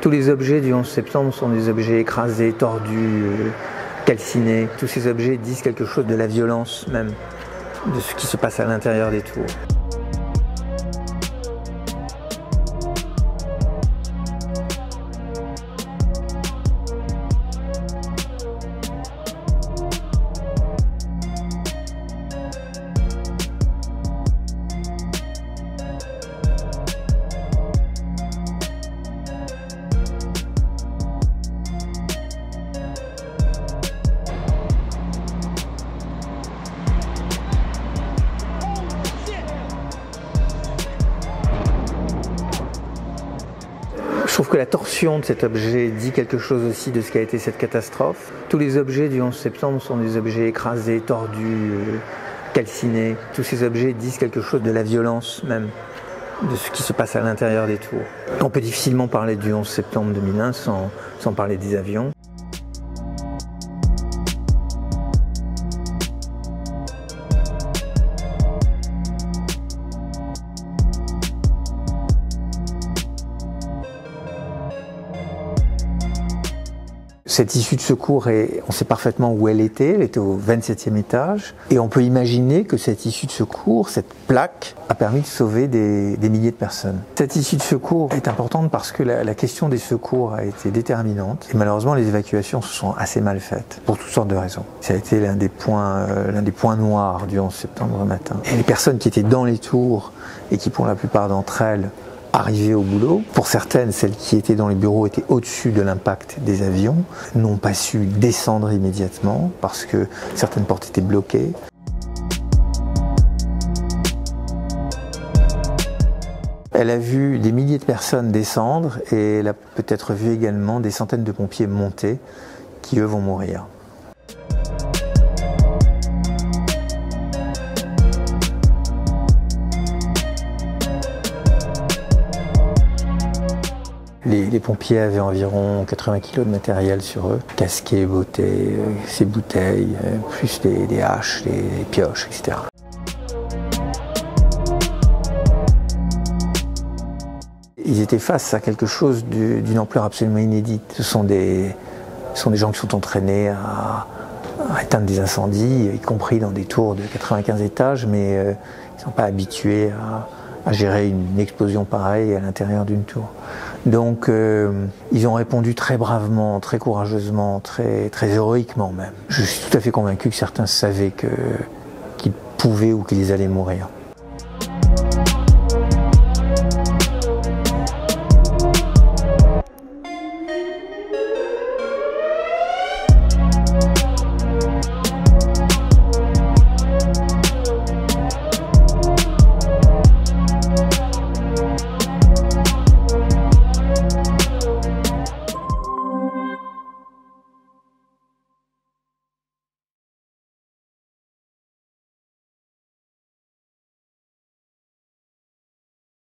Tous les objets du 11 septembre sont des objets écrasés, tordus, calcinés. Tous ces objets disent quelque chose de la violence même, de ce qui se passe à l'intérieur des tours. Je trouve que la torsion de cet objet dit quelque chose aussi de ce qu'a été cette catastrophe. Tous les objets du 11 septembre sont des objets écrasés, tordus, calcinés. Tous ces objets disent quelque chose de la violence même, de ce qui se passe à l'intérieur des tours. On peut difficilement parler du 11 septembre 2001 sans parler des avions. Cette issue de secours, on sait parfaitement où elle était au 27e étage. Et on peut imaginer que cette issue de secours, cette plaque, a permis de sauver des milliers de personnes. Cette issue de secours est importante parce que la question des secours a été déterminante. Et malheureusement, les évacuations se sont assez mal faites, pour toutes sortes de raisons. Ça a été l'un des points noirs du 11 septembre matin. Et les personnes qui étaient dans les tours, et qui pour la plupart d'entre elles, arrivées au boulot. Pour certaines, celles qui étaient dans les bureaux étaient au-dessus de l'impact des avions, n'ont pas su descendre immédiatement parce que certaines portes étaient bloquées. Elle a vu des milliers de personnes descendre et elle a peut-être vu également des centaines de pompiers monter qui eux vont mourir. Les pompiers avaient environ 80 kg de matériel sur eux, casquets, bottes, ces bouteilles, plus des haches, des pioches, etc. Ils étaient face à quelque chose d'une ampleur absolument inédite. Ce sont des gens qui sont entraînés à éteindre des incendies, y compris dans des tours de 95 étages, mais ils ne sont pas habitués à gérer une explosion pareille à l'intérieur d'une tour. Donc ils ont répondu très bravement, très courageusement, très héroïquement même. Je suis tout à fait convaincu que certains savaient qu'ils pouvaient ou qu'ils allaient mourir.